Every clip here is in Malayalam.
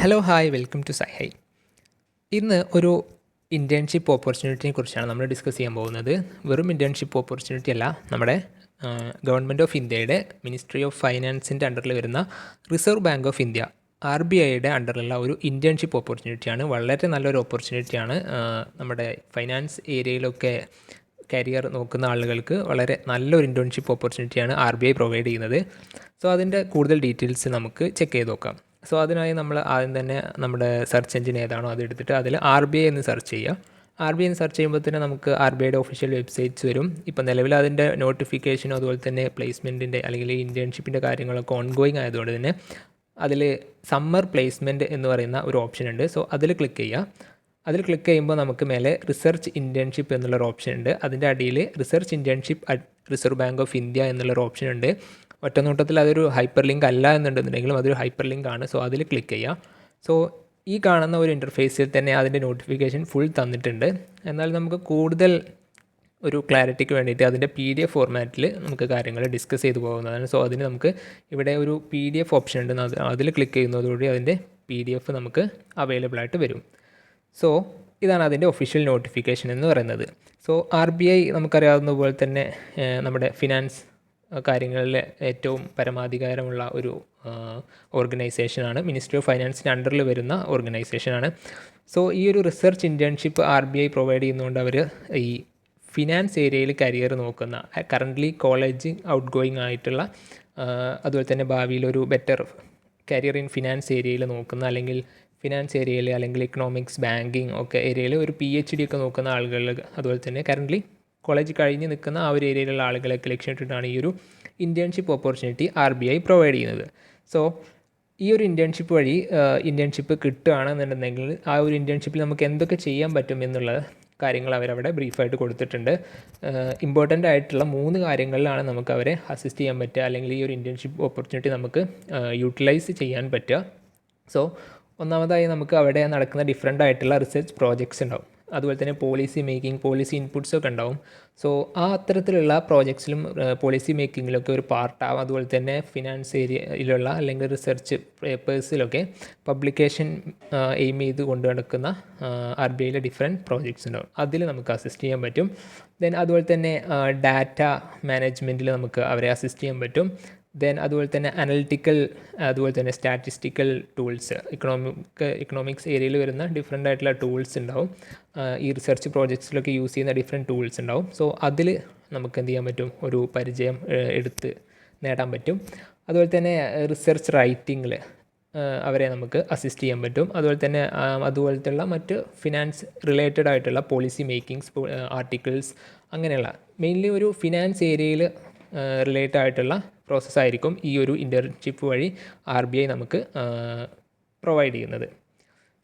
ഹലോ ഹായ് വെൽക്കം ടു സൈഹൈ. ഇന്ന് ഒരു ഇൻറ്റേൺഷിപ്പ് ഓപ്പർച്യൂണിറ്റിയെ കുറിച്ചാണ് നമ്മൾ ഡിസ്കസ് ചെയ്യാൻ പോകുന്നത്. വെറും ഇൻറ്റേൺഷിപ്പ് ഓപ്പർച്യൂണിറ്റി അല്ല, നമ്മുടെ ഗവൺമെൻറ് ഓഫ് ഇന്ത്യയുടെ മിനിസ്ട്രി ഓഫ് ഫൈനാൻസിൻ്റെ അണ്ടറിൽ വരുന്ന റിസർവ് ബാങ്ക് ഓഫ് ഇന്ത്യ RBIയുടെ അണ്ടറിലുള്ള ഒരു ഇൻറ്റേൺഷിപ്പ് ഓപ്പർച്യൂണിറ്റിയാണ്. വളരെ നല്ലൊരു ഓപ്പർച്യൂണിറ്റിയാണ്. നമ്മുടെ ഫൈനാൻസ് ഏരിയയിലൊക്കെ കരിയർ നോക്കുന്ന ആളുകൾക്ക് വളരെ നല്ലൊരു ഇൻറ്റേൺഷിപ്പ് ഓപ്പർച്യൂണിറ്റിയാണ് RBI പ്രൊവൈഡ് ചെയ്യുന്നത്. സോ അതിൻ്റെ കൂടുതൽ ഡീറ്റെയിൽസ് നമുക്ക് ചെക്ക് ചെയ്ത് നോക്കാം. സോ അതിനായി നമ്മൾ ആദ്യം തന്നെ നമ്മുടെ സെർച്ച് എഞ്ചിൻ ഏതാണോ അത് എടുത്തിട്ട് അതിൽ RBI എന്ന് സെർച്ച് ചെയ്യുക. RBI എന്ന് സെർച്ച് ചെയ്യുമ്പോൾ തന്നെ നമുക്ക് RBIയുടെ ഒഫീഷ്യൽ വെബ്സൈറ്റ്സ് വരും. ഇപ്പോൾ നിലവിൽ അതിൻ്റെ നോട്ടിഫിക്കേഷനും അതുപോലെ തന്നെ പ്ലേസ്മെൻറ്റിൻ്റെ അല്ലെങ്കിൽ ഇൻറ്റേൺഷിപ്പിൻ്റെ കാര്യങ്ങളൊക്കെ ഓൺഗോയിങ് ആയതുകൊണ്ട് തന്നെ അതിൽ സമ്മർ പ്ലേസ്മെൻറ്റ് എന്ന് പറയുന്ന ഒരു ഓപ്ഷൻ ഉണ്ട്. സോ അതിൽ ക്ലിക്ക് ചെയ്യുക. അതിൽ ക്ലിക്ക് ചെയ്യുമ്പോൾ നമുക്ക് മേലെ റിസർച്ച് ഇൻറ്റേൺഷിപ്പ് എന്നുള്ളൊരു ഓപ്ഷൻ ഉണ്ട്. അതിൻ്റെ അടിയിൽ research internship at reserve bank of India എന്നുള്ളൊരു ഓപ്ഷൻ ഉണ്ട്. ഒറ്റനോട്ടത്തിൽ അതൊരു ഹൈപ്പർ ലിങ്ക് അല്ല എന്നുണ്ടെന്നുണ്ടെങ്കിലും അതൊരു ഹൈപ്പർ ലിങ്ക് ആണ്. സോ അതിൽ ക്ലിക്ക് ചെയ്യുക. സോ ഈ കാണുന്ന ഒരു ഇൻ്റർഫേസിൽ തന്നെ അതിൻ്റെ നോട്ടിഫിക്കേഷൻ ഫുൾ തന്നിട്ടുണ്ട്. എന്നാൽ നമുക്ക് കൂടുതൽ ഒരു ക്ലാരിറ്റിക്ക് വേണ്ടിയിട്ട് അതിൻ്റെ PDF ഫോർമാറ്റിൽ നമുക്ക് കാര്യങ്ങൾ ഡിസ്കസ് ചെയ്തു പോകുന്നതാണ്. സോ അതിന് നമുക്ക് ഇവിടെ ഒരു PDF ഓപ്ഷൻ ഉണ്ട്. അതിൽ ക്ലിക്ക് ചെയ്യുന്നതോടുകൂടി അതിൻ്റെ PDF നമുക്ക് അവൈലബിൾ ആയിട്ട് വരും. സോ ഇതാണ് അതിൻ്റെ ഒഫീഷ്യൽ നോട്ടിഫിക്കേഷൻ എന്ന് പറയുന്നത്. സോ RBI നമുക്കറിയാവുന്ന പോലെ തന്നെ നമ്മുടെ ഫിനാൻസ് കാര്യങ്ങളിൽ ഏറ്റവും പരമാധികാരമുള്ള ഒരു ഓർഗനൈസേഷനാണ്. മിനിസ്ട്രി ഓഫ് ഫൈനാൻസിൻ്റെ അണ്ടറിൽ വരുന്ന ഓർഗനൈസേഷനാണ്. സോ ഈ ഒരു റിസർച്ച് ഇൻറ്റേൺഷിപ്പ് RBI പ്രൊവൈഡ് ചെയ്യുന്നതുകൊണ്ട് അവർ ഈ ഫിനാൻസ് ഏരിയയിൽ കരിയർ നോക്കുന്ന കറൻ്റ്ലി കോളേജ് ഔട്ട് ഗോയിങ് ആയിട്ടുള്ള അതുപോലെ തന്നെ ഭാവിയിലൊരു ബെറ്റർ കരിയർ ഇൻ ഫിനാൻസ് ഏരിയയിൽ നോക്കുന്ന അല്ലെങ്കിൽ ഫിനാൻസ് ഏരിയയിൽ അല്ലെങ്കിൽ ഇക്കണോമിക്സ് ബാങ്കിങ് ഒക്കെ ഏരിയയിൽ ഒരു PhD ഒക്കെ നോക്കുന്ന ആളുകൾ അതുപോലെ തന്നെ കറൻ്റ്ലി കോളേജ് കഴിഞ്ഞ് നിൽക്കുന്ന ആ ഒരു ഏരിയയിലുള്ള ആളുകളൊക്കെ ലക്ഷ്യമിട്ടിട്ടാണ് ഈ ഒരു ഇൻറ്റേൺഷിപ്പ് ഓപ്പർച്യൂണിറ്റി RBI പ്രൊവൈഡ് ചെയ്യുന്നത്. സോ ഈ ഒരു ഇൻറ്റേൺഷിപ്പ് വഴി ഇൻറ്റേൺഷിപ്പ് കിട്ടുകയാണെന്നുണ്ടെങ്കിൽ ആ ഒരു ഇൻറ്റേൺഷിപ്പിൽ നമുക്ക് എന്തൊക്കെ ചെയ്യാൻ പറ്റും എന്നുള്ള കാര്യങ്ങൾ അവരവിടെ ബ്രീഫായിട്ട് കൊടുത്തിട്ടുണ്ട്. ഇമ്പോർട്ടൻ്റ് ആയിട്ടുള്ള 3 കാര്യങ്ങളിലാണ് നമുക്ക് അവരെ അസിസ്റ്റ് ചെയ്യാൻ പറ്റുക അല്ലെങ്കിൽ ഈ ഒരു ഇൻറ്റേൺഷിപ്പ് ഓപ്പർച്യൂണിറ്റി നമുക്ക് യൂട്ടിലൈസ് ചെയ്യാൻ പറ്റുക. സോ ഒന്നാമതായി നമുക്ക് അവിടെ നടക്കുന്ന ഡിഫറെൻ്റ് ആയിട്ടുള്ള റിസർച്ച് പ്രോജക്ട്സ് ഉണ്ടാവും. അതുപോലെ തന്നെ പോളിസി മേക്കിംഗ്, പോളിസി ഇൻപുട്സൊക്കെ ഉണ്ടാവും. സോ ആ അത്തരത്തിലുള്ള പ്രോജക്ട്സിലും പോളിസി മേക്കിങ്ങിലൊക്കെ ഒരു പാർട്ടാവും. അതുപോലെ തന്നെ ഫിനാൻസ് ഏരിയയിലുള്ള അല്ലെങ്കിൽ റിസർച്ച് പേപ്പേഴ്സിലൊക്കെ പബ്ലിക്കേഷൻ എയിം ചെയ്ത് കൊണ്ടു നടക്കുന്ന RBIയിലെ ഡിഫറെൻറ്റ് പ്രോജക്ട്സ് ഉണ്ടാവും. അതിൽ നമുക്ക് അസിസ്റ്റ് ചെയ്യാൻ പറ്റും. ദെൻ അതുപോലെ തന്നെ ഡാറ്റ മാനേജ്മെൻറ്റിൽ നമുക്ക് അവരെ അസിസ്റ്റ് ചെയ്യാൻ പറ്റും. ദെൻ അതുപോലെ തന്നെ അനലിറ്റിക്കൽ അതുപോലെ തന്നെ സ്റ്റാറ്റിസ്റ്റിക്കൽ ടൂൾസ് ഇക്കണോമിക്സ് ഏരിയയിൽ വരുന്ന ഡിഫറെൻ്റ് ആയിട്ടുള്ള ടൂൾസ് ഉണ്ടാവും. ഈ റിസർച്ച് പ്രോജക്ട്സിലൊക്കെ യൂസ് ചെയ്യുന്ന ഡിഫറെൻറ്റ് ടൂൾസ് ഉണ്ടാവും. സോ അതിൽ നമുക്ക് എന്ത് ചെയ്യാൻ പറ്റും, ഒരു പരിചയം എടുത്ത് നേടാൻ പറ്റും. അതുപോലെ തന്നെ റിസർച്ച് റൈറ്റിങ്ങിൽ അവരെ നമുക്ക് അസിസ്റ്റ് ചെയ്യാൻ പറ്റും. അതുപോലെ തന്നെ അതുപോലത്തുള്ള മറ്റ് ഫിനാൻസ് റിലേറ്റഡ് ആയിട്ടുള്ള പോളിസി മേക്കിങ്സ്, ആർട്ടിക്കിൾസ് അങ്ങനെയുള്ള മെയിൻലി ഒരു ഫിനാൻസ് ഏരിയയിൽ റിലേറ്റഡ് ആയിട്ടുള്ള പ്രോസസ്സായിരിക്കും ഈ ഒരു ഇൻറ്റേൺഷിപ്പ് വഴി RBI നമുക്ക് പ്രൊവൈഡ് ചെയ്യുന്നത്.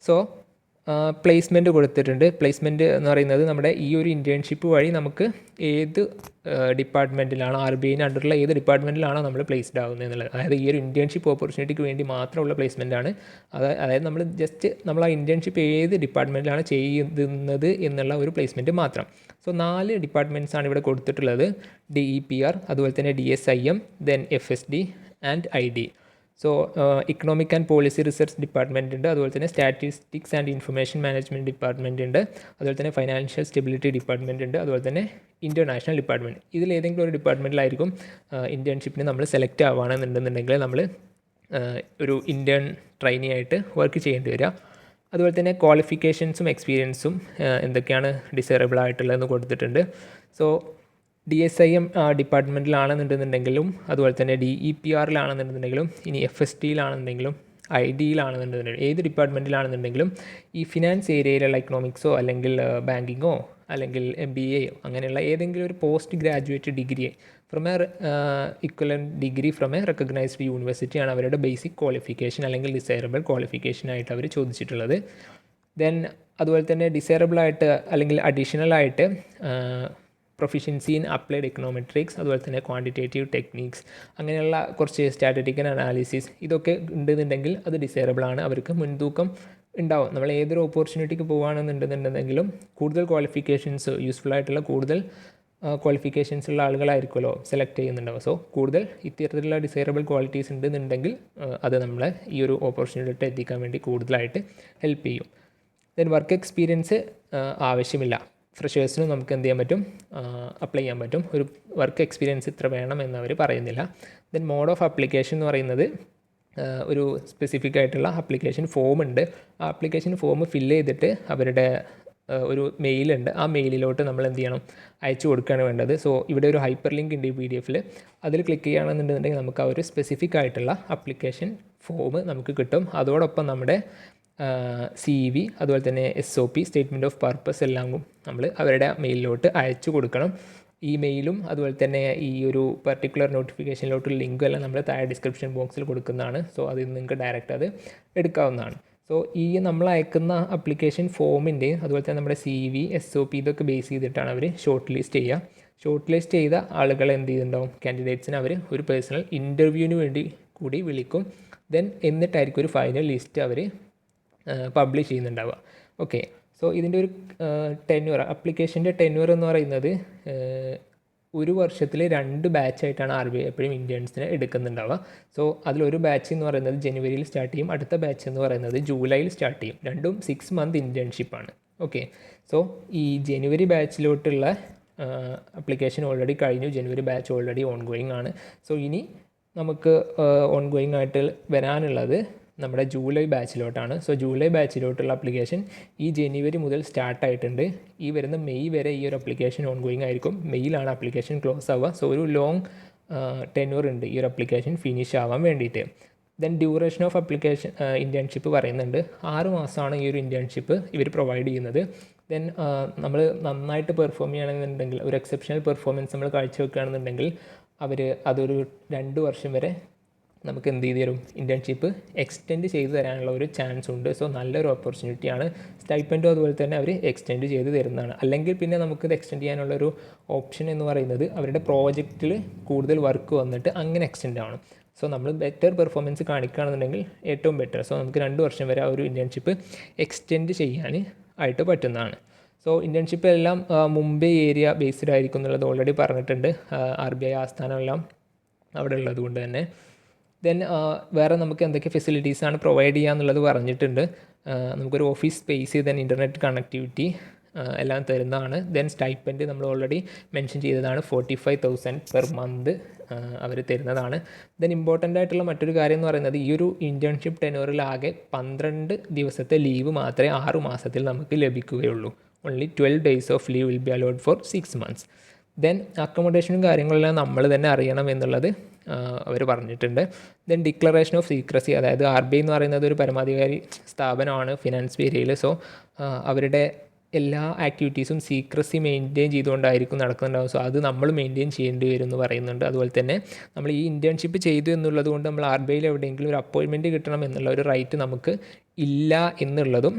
സോ പ്ലേസ്മെൻറ്റ് കൊടുത്തിട്ടുണ്ട്. പ്ലേസ്മെൻറ്റ് എന്ന് പറയുന്നത് നമ്മുടെ ഈ ഒരു ഇൻറ്റേൺഷിപ്പ് വഴി നമുക്ക് ഏത് ഡിപ്പാർട്ട്മെൻറ്റിലാണോ RBIൻ്റെ അണ്ടറിലുള്ള ഏത് ഡിപ്പാർട്ട്മെൻറ്റിലാണോ നമ്മൾ പ്ലേസ്ഡ് ആകുന്നത് എന്നുള്ളത്, അതായത് ഈ ഒരു ഇൻറ്റേൺഷിപ്പ് ഓപ്പർച്യൂണിറ്റിക്ക് വേണ്ടി മാത്രമുള്ള പ്ലേസ്മെൻറ്റാണ്. അതായത് നമ്മൾ ജസ്റ്റ് നമ്മൾ ആ ഇൻറ്റേൺഷിപ്പ് ഏത് ഡിപ്പാർട്ട്മെൻറ്റിലാണ് ചെയ്യുന്നത് എന്നുള്ള ഒരു പ്ലേസ്മെൻറ്റ് മാത്രം. സോ 4 ഡിപ്പാർട്ട്മെൻറ്റ്സാണ് ഇവിടെ കൊടുത്തിട്ടുള്ളത്. DEPR, അതുപോലെ തന്നെ DSIM, then FSD and ID. So economic and policy research department ഉണ്ട്. അതുപോലെ തന്നെ statistics and information management department ഉണ്ട്. അതുപോലെ തന്നെ ഫൈനാൻഷ്യൽ സ്റ്റെബിലിറ്റി ഡിപ്പാർട്ട്മെൻറ്റ് ഉണ്ട്. അതുപോലെ തന്നെ ഇൻ്റർനാഷണൽ ഡിപ്പാർട്ട്മെൻറ്റ്. ഇതിലേതെങ്കിലും ഒരു ഡിപ്പാർട്ട്മെൻറ്റിലായിരിക്കും ഇൻറ്റേൺഷിപ്പിന് നമ്മൾ സെലക്ട് ആവുകയാണെന്നുണ്ടെന്നുണ്ടെങ്കിൽ നമ്മൾ ഒരു ഇൻറ്റേൺ ട്രെയിനി ആയിട്ട് വർക്ക് ചെയ്യേണ്ടി വരിക. അതുപോലെ തന്നെ ക്വാളിഫിക്കേഷൻസും എക്സ്പീരിയൻസും എന്തൊക്കെയാണ് ഡിസൈറബിൾ ആയിട്ടുള്ളതെന്ന് കൊടുത്തിട്ടുണ്ട്. സോ DSIM ഡിപ്പാർട്ട്മെൻറ്റിലാണെന്നുണ്ടെന്നുണ്ടെങ്കിലും അതുപോലെ തന്നെ DEPRലാണെന്നുണ്ടെന്നുണ്ടെങ്കിലും ഇനി FSDയിലാണെന്നുണ്ടെങ്കിലും IDയിലാണെന്നുണ്ടെന്നുണ്ടെങ്കിലും ഏത് ഡിപ്പാർട്ട്മെൻറ്റിലാണെന്നുണ്ടെങ്കിലും ഈ ഫിനാൻസ് ഏരിയയിലുള്ള ഇക്കണോമിക്സോ അല്ലെങ്കിൽ ബാങ്കിങ്ങോ അല്ലെങ്കിൽ MBAയോ അങ്ങനെയുള്ള ഏതെങ്കിലും ഒരു post graduate degree from a equivalent degree from a recognised യൂണിവേഴ്സിറ്റിയാണ് അവരുടെ ബേസിക് ക്വാളിഫിക്കേഷൻ അല്ലെങ്കിൽ ഡിസൈറബിൾ ക്വാളിഫിക്കേഷനായിട്ട് അവർ ചോദിച്ചിട്ടുള്ളത്. ദെൻ അതുപോലെ തന്നെ ഡിസൈറബിളായിട്ട് അല്ലെങ്കിൽ അഡീഷണലായിട്ട് പ്രൊഫിഷ്യൻസി ഇൻ അപ്ലൈഡ് എക്കണോമെട്രിക്സ്, അതുപോലെ തന്നെ ക്വാണ്ടിറ്റേറ്റീവ് ടെക്നിക്സ് അങ്ങനെയുള്ള കുറച്ച് സ്റ്റാറ്റിസ്റ്റിക്കൽ അനാലിസിസ് ഇതൊക്കെ ഉണ്ടെന്നുണ്ടെങ്കിൽ അത് ഡിസൈറബിൾ ആണ്. അവർക്ക് മുൻതൂക്കം ഉണ്ടാവും. നമ്മൾ ഏതൊരു ഓപ്പർച്യൂണിറ്റിക്ക് പോകുകയാണെന്നുണ്ടെന്നുണ്ടെങ്കിലും കൂടുതൽ ക്വാളിഫിക്കേഷൻസ് യൂസ്ഫുൾ ആയിട്ടുള്ള കൂടുതൽ ക്വാളിഫിക്കേഷൻസ് ഉള്ള ആളുകളായിരിക്കുമല്ലോ സെലക്ട് ചെയ്യുന്നുണ്ടാവുക. സോ കൂടുതൽ ഇത്തരത്തിലുള്ള ഡിസൈറബിൾ ക്വാളിറ്റീസ് ഉണ്ടെന്നുണ്ടെങ്കിൽ അത് നമ്മളെ ഈ ഒരു ഓപ്പർച്യൂണിറ്റി എത്തിക്കാൻ വേണ്ടി കൂടുതലായിട്ട് ഹെൽപ്പ് ചെയ്യും. ദെൻ വർക്ക് എക്സ്പീരിയൻസ് ആവശ്യമില്ല. ഫ്രഷേഴ്സിനും നമുക്ക് എന്ത് ചെയ്യാൻ പറ്റും, അപ്ലൈ ചെയ്യാൻ പറ്റും. ഒരു വർക്ക് എക്സ്പീരിയൻസ് ഇത്ര വേണം എന്നവർ പറയുന്നില്ല. ദെൻ മോഡ് ഓഫ് ആപ്ലിക്കേഷൻ എന്ന് പറയുന്നത് ഒരു സ്പെസിഫിക് ആയിട്ടുള്ള ആപ്ലിക്കേഷൻ ഫോം ഉണ്ട്. ആ ആപ്ലിക്കേഷൻ ഫോം ഫില്ല് ചെയ്തിട്ട് അവരുടെ ഒരു മെയിലുണ്ട്. ആ മെയിലിലോട്ട് നമ്മൾ എന്ത് ചെയ്യണം, അയച്ചു കൊടുക്കുകയാണ് വേണ്ടത്. സോ ഇവിടെ ഒരു ഹൈപ്പർ ലിങ്ക് ഉണ്ട് ഈ PDF-ൽ. അതിൽ ക്ലിക്ക് ചെയ്യുകയാണെന്നുണ്ടെങ്കിൽ നമുക്ക് ആ ഒരു സ്പെസിഫിക് ആയിട്ടുള്ള ആപ്ലിക്കേഷൻ ഫോം നമുക്ക് കിട്ടും. അതോടൊപ്പം നമ്മുടെ CV, അതുപോലെ തന്നെ SOP, സ്റ്റേറ്റ്മെൻറ്റ് ഓഫ് പർപ്പസ് എല്ലാം നമ്മൾ അവരുടെ മെയിലിലോട്ട് അയച്ചു കൊടുക്കണം. ഈ മെയിലും അതുപോലെ തന്നെ ഈ ഒരു പർട്ടിക്കുലർ നോട്ടിഫിക്കേഷനിലോട്ടുള്ള ലിങ്കും എല്ലാം നമ്മൾ താഴെ ഡിസ്ക്രിപ്ഷൻ ബോക്സിൽ കൊടുക്കുന്നതാണ്. സോ അതിൽ നിന്ന് നിങ്ങൾക്ക് ഡയറക്റ്റ് അത് എടുക്കാവുന്നതാണ്. സോ ഈ നമ്മൾ അയക്കുന്ന ആപ്ലിക്കേഷൻ ഫോമിൻ്റെയും അതുപോലെ തന്നെ നമ്മുടെ CV, SOP ഇതൊക്കെ ബേസ് ചെയ്തിട്ടാണ് അവർ ഷോർട്ട് ലിസ്റ്റ് ചെയ്യുക. ഷോർട്ട് ലിസ്റ്റ് ചെയ്ത ആളുകളെ എന്ത് ചെയ്യുന്നുണ്ടാവും, കാൻഡിഡേറ്റ്സിന് അവർ ഒരു പേഴ്സണൽ ഇൻ്റർവ്യൂവിന് വേണ്ടി കൂടി വിളിക്കും. ദെൻ എന്നിട്ടായിരിക്കും ഒരു ഫൈനൽ ലിസ്റ്റ് അവർ പബ്ലിഷ് ചെയ്യുന്നുണ്ടാവുക. ഓക്കെ, സോ ഇതിൻ്റെ ഒരു ടെന്യൂർ, ആപ്ലിക്കേഷൻ്റെ ടെന്യൂർ എന്ന് പറയുന്നത് ഒരു വർഷത്തിൽ 2 ബാച്ചായിട്ടാണ് RBI എപ്പോഴും ഇന്ത്യൻസിനെ എടുക്കുന്നുണ്ടാവുക. സോ അതിലൊരു ബാച്ച് എന്ന് പറയുന്നത് ജനുവരിയിൽ സ്റ്റാർട്ട് ചെയ്യും, അടുത്ത ബാച്ച് എന്ന് പറയുന്നത് ജൂലൈയിൽ സ്റ്റാർട്ട് ചെയ്യും. രണ്ടും 6 മന്ത് ഇൻറ്റേൺഷിപ്പാണ്. ഓക്കെ, സോ ഈ ജനുവരി ബാച്ചിലോട്ടുള്ള ആപ്ലിക്കേഷൻ ഓൾറെഡി കഴിഞ്ഞു. ജനുവരി ബാച്ച് ഓൾറെഡി ഓൺ ഗോയിങ് ആണ്. സോ ഇനി നമുക്ക് ഓൺ ഗോയിങ് ആയിട്ട് വരാനുള്ളത് നമ്മുടെ ജൂലൈ ബാച്ചിലോട്ടാണ്. സോ ജൂലൈ ബാച്ചിലോട്ടുള്ള ആപ്ലിക്കേഷൻ ഈ ജനുവരി മുതൽ സ്റ്റാർട്ടായിട്ടുണ്ട്. ഈ വരുന്ന മെയ് വരെ ഈ ഒരു ആപ്ലിക്കേഷൻ ഓൺ ഗോയിങ് ആയിരിക്കും. മെയ്യിലാണ് ആപ്ലിക്കേഷൻ ക്ലോസ് ആവുക. സോ ഒരു ലോങ് ടെന്യൂർ ഉണ്ട് ഈ ഒരു ആപ്ലിക്കേഷൻ ഫിനിഷ് ആവാൻ വേണ്ടിയിട്ട്. Then duration of application internship പറയുന്നുണ്ട്. 6 മാസമാണ് ഈ ഒരു ഇൻറ്റേൺഷിപ്പ് ഇവർ പ്രൊവൈഡ് ചെയ്യുന്നത്. ദെൻ നമ്മൾ നന്നായിട്ട് പെർഫോം ചെയ്യുകയാണെന്നുണ്ടെങ്കിൽ, ഒരു എക്സെപ്ഷണൽ പെർഫോമൻസ് നമ്മൾ കാഴ്ചവെക്കുകയാണെന്നുണ്ടെങ്കിൽ അവർ അതൊരു 2 വർഷം വരെ നമുക്ക് എന്ത് ചെയ്ത് തരും, ഇൻറ്റേൺഷിപ്പ് എക്സ്റ്റെൻഡ് ചെയ്ത് തരാനുള്ള ഒരു ചാൻസ് ഉണ്ട്. സോ നല്ലൊരു ഓപ്പർച്യൂണിറ്റിയാണ്. സ്റ്റൈപ്പൻറ്റും അതുപോലെ തന്നെ അവർ എക്സ്റ്റെൻഡ് ചെയ്ത് തരുന്നതാണ്. അല്ലെങ്കിൽ പിന്നെ നമുക്കിത് എക്സ്റ്റെൻഡ് ചെയ്യാനുള്ളൊരു ഓപ്ഷൻ എന്ന് പറയുന്നത് അവരുടെ പ്രോജക്റ്റിൽ കൂടുതൽ വർക്ക് വന്നിട്ട് അങ്ങനെ എക്സ്റ്റെൻഡ് ആവണം. സോ നമ്മൾ ബെറ്റർ പെർഫോമൻസ് കാണിക്കുകയാണെന്നുണ്ടെങ്കിൽ ഏറ്റവും ബെറ്റർ. സോ നമുക്ക് 2 വർഷം വരെ ആ ഒരു ഇൻറ്റേൺഷിപ്പ് എക്സ്റ്റെൻഡ് ചെയ്യാൻ ആയിട്ട് പറ്റുന്നതാണ്. സോ ഇൻറ്റേൺഷിപ്പ് എല്ലാം മുംബൈ ഏരിയ ബേസ്ഡ് ആയിരിക്കും എന്നുള്ളത് ഓൾറെഡി പറഞ്ഞിട്ടുണ്ട്. RBI ആസ്ഥാനമെല്ലാം അവിടെ ഉള്ളത് കൊണ്ട് തന്നെ. ദെൻ വേറെ നമുക്ക് എന്തൊക്കെ ഫെസിലിറ്റീസാണ് പ്രൊവൈഡ് ചെയ്യുക എന്നുള്ളത് പറഞ്ഞിട്ടുണ്ട്. നമുക്കൊരു office space, then internet connectivity എല്ലാം തരുന്നതാണ്. ദെൻ സ്റ്റൈപ്പൻറ്റ് നമ്മൾ ഓൾറെഡി മെൻഷൻ ചെയ്തതാണ്, 45,000 പെർ മന്ത് അവർ തരുന്നതാണ്. ദെൻ ഇമ്പോർട്ടൻ്റ് ആയിട്ടുള്ള മറ്റൊരു കാര്യം എന്ന് പറയുന്നത് ഈ ഒരു ഇൻറ്റേൺഷിപ്പ് ടെനോറിലാകെ 12 ദിവസത്തെ ലീവ് മാത്രമേ 6 മാസത്തിൽ നമുക്ക് ലഭിക്കുകയുള്ളൂ. Only 12 days of leave will be allowed for 6 months. Then അക്കോമഡേഷനും കാര്യങ്ങളെല്ലാം നമ്മൾ തന്നെ അറിയണം എന്നുള്ളത് അവർ പറഞ്ഞിട്ടുണ്ട്. ദെൻ ഡിക്ലറേഷൻ ഓഫ് സീക്രസി, അതായത് RBI എന്ന് പറയുന്നത് ഒരു പരമാധികാരി സ്ഥാപനമാണ് ഫിനാൻസ് ഏരിയയിൽ. സോ അവരുടെ എല്ലാ ആക്ടിവിറ്റീസും സീക്രസി മെയിൻറ്റെയിൻ ചെയ്തുകൊണ്ടായിരിക്കും നടക്കുന്നുണ്ടാവും. സോ അത് നമ്മൾ മെയിൻറ്റെയിൻ ചെയ്യേണ്ടി വരും എന്ന് പറയുന്നുണ്ട്. അതുപോലെ തന്നെ നമ്മൾ ഈ ഇൻറ്റേൺഷിപ്പ് ചെയ്തു എന്നുള്ളത് കൊണ്ട് നമ്മൾ RBIയിൽ എവിടെയെങ്കിലും ഒരു അപ്പോയിൻമെൻറ്റ് കിട്ടണം എന്നുള്ള ഒരു റൈറ്റ് നമുക്ക് ഇല്ല എന്നുള്ളതും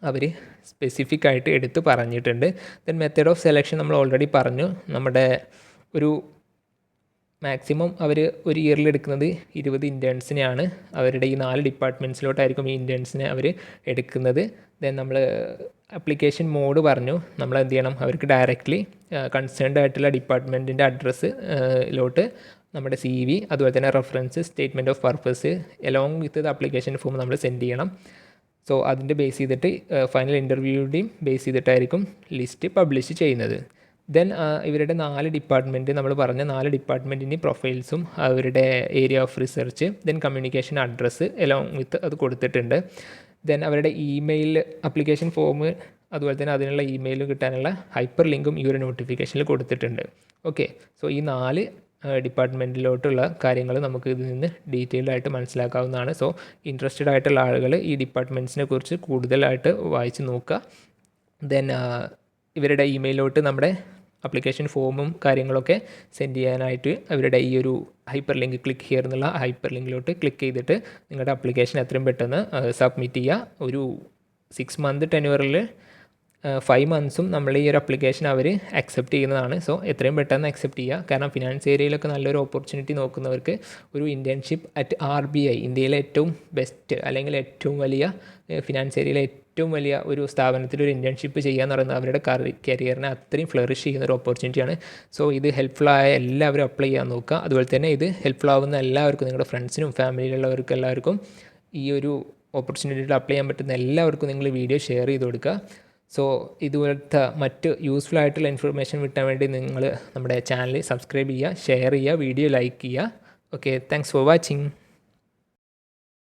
അവർ സ്പെസിഫിക് ആയിട്ട് എടുത്ത് പറഞ്ഞിട്ടുണ്ട്. ദെൻ മെത്തേഡ് ഓഫ് സെലക്ഷൻ നമ്മൾ ഓൾറെഡി പറഞ്ഞു. നമ്മുടെ ഒരു മാക്സിമം അവർ ഒരു ഇയറിൽ എടുക്കുന്നത് 20 ഇൻറ്റേൺസിനെയാണ്. അവരുടെ ഈ 4 ഡിപ്പാർട്ട്മെൻറ്റ്സിലോട്ടായിരിക്കും ഈ ഇൻറ്റേൺസിനെ അവർ എടുക്കുന്നത്. ദെൻ നമ്മൾ ആപ്ലിക്കേഷൻ മോഡ് പറഞ്ഞു. നമ്മൾ എന്ത് ചെയ്യണം, അവർക്ക് ഡയറക്റ്റ്ലി കൺസേൺഡ് ആയിട്ടുള്ള ഡിപ്പാർട്ട്മെൻറ്റിൻ്റെ അഡ്രസ്സിലോട്ട് നമ്മുടെ CV, അതുപോലെ തന്നെ reference, statement of purpose along with the application form നമ്മൾ സെൻഡ് ചെയ്യണം. സോ അതിൻ്റെ ബേസ് ചെയ്തിട്ട് ഫൈനൽ ഇൻ്റർവ്യൂവിൻ്റെയും ബേസ് ചെയ്തിട്ടായിരിക്കും ലിസ്റ്റ് പബ്ലിഷ് ചെയ്യുന്നത്. ദെൻ ഇവരുടെ 4 ഡിപ്പാർട്ട്മെൻറ്റ് നമ്മൾ പറഞ്ഞ 4 ഡിപ്പാർട്ട്മെൻറ്റിൻ്റെ പ്രൊഫൈൽസും അവരുടെ area of research, then communication address along with അത് കൊടുത്തിട്ടുണ്ട്. ദെൻ അവരുടെ ഇമെയിൽ, ആപ്ലിക്കേഷൻ ഫോം, അതുപോലെ തന്നെ അതിനുള്ള ഇമെയിൽ കിട്ടാനുള്ള ഹൈപ്പർ ലിങ്കും ഈ ഒരു നോട്ടിഫിക്കേഷനിൽ കൊടുത്തിട്ടുണ്ട്. ഓക്കെ, സോ ഈ 4 ഡിപ്പാർട്ട്മെൻറ്റിലോട്ടുള്ള കാര്യങ്ങൾ നമുക്ക് ഇതിൽ നിന്ന് ഡീറ്റെയിൽഡ് ആയിട്ട് മനസ്സിലാക്കാവുന്നതാണ്. സോ ഇൻട്രസ്റ്റഡ് ആയിട്ടുള്ള ആളുകൾ ഈ ഡിപ്പാർട്ട്മെൻറ്റ്സിനെ കുറിച്ച് കൂടുതലായിട്ട് വായിച്ച് നോക്കുക. ദെൻ ഇവരുടെ ഇമെയിലോട്ട് നമ്മുടെ ആപ്ലിക്കേഷൻ ഫോമും കാര്യങ്ങളൊക്കെ സെൻഡ് ചെയ്യാനായിട്ട് അവരുടെ ഈ ഒരു ഹൈപ്പർ ലിങ്ക്, ക്ലിക്ക് ഹിയർ എന്നുള്ള ഹൈപ്പർ ലിങ്കിലോട്ട് ക്ലിക്ക് ചെയ്തിട്ട് നിങ്ങളുടെ ആപ്ലിക്കേഷൻ എത്രയും പെട്ടെന്ന് സബ്മിറ്റ് ചെയ്യുക. ഒരു 6 month ടെന്യൂറിൽ 5 മന്ത്സും നമ്മൾ ഈ ഒരു അപ്ലിക്കേഷൻ അവർ അക്സെപ്റ്റ് ചെയ്യുന്നതാണ്. സോ എത്രയും പെട്ടെന്ന് അക്സെപ്റ്റ് ചെയ്യുക. കാരണം ഫിനാൻസ് ഏരിയയിലൊക്കെ നല്ലൊരു ഓപ്പർച്യൂണിറ്റി നോക്കുന്നവർക്ക് ഒരു ഇൻറ്റേൺഷിപ്പ് അറ്റ് RBI, ഇന്ത്യയിലെ ഏറ്റവും ബെസ്റ്റ് അല്ലെങ്കിൽ ഏറ്റവും വലിയ ഫിനാൻസ് ഏരിയയിലെ ഏറ്റവും വലിയ ഒരു സ്ഥാപനത്തിൽ ഒരു ഇൻറ്റേൺഷിപ്പ് ചെയ്യുക എന്ന് പറയുന്നത് അവരുടെ കരിയറിനെ അത്രയും ഫ്ലറിഷ് ചെയ്യുന്ന ഒരു ഓപ്പർച്യൂണിറ്റിയാണ്. സോ ഇത് ഹെൽപ്ഫുള്ളായ എല്ലാവരും അപ്ലൈ ചെയ്യാൻ നോക്കുക. അതുപോലെ തന്നെ ഇത് ഹെൽപ്ഫുൾ ആവുന്ന എല്ലാവർക്കും, നിങ്ങളുടെ ഫ്രണ്ട്സിനും ഫാമിലിയിലുള്ളവർക്കും എല്ലാവർക്കും ഈ ഒരു ഓപ്പർച്യൂണിറ്റിയിൽ അപ്ലൈ ചെയ്യാൻ പറ്റുന്ന എല്ലാവർക്കും നിങ്ങൾ വീഡിയോ ഷെയർ ചെയ്ത് കൊടുക്കുക. സോ ഇതുപോലത്തെ മറ്റ് യൂസ്ഫുൾ ആയിട്ടുള്ള ഇൻഫർമേഷൻ കിട്ടാൻ വേണ്ടി നിങ്ങൾ നമ്മുടെ ചാനൽ സബ്സ്ക്രൈബ് ചെയ്യുക, ഷെയർ ചെയ്യുക, വീഡിയോ ലൈക്ക് ചെയ്യുക. Okay, thanks for watching.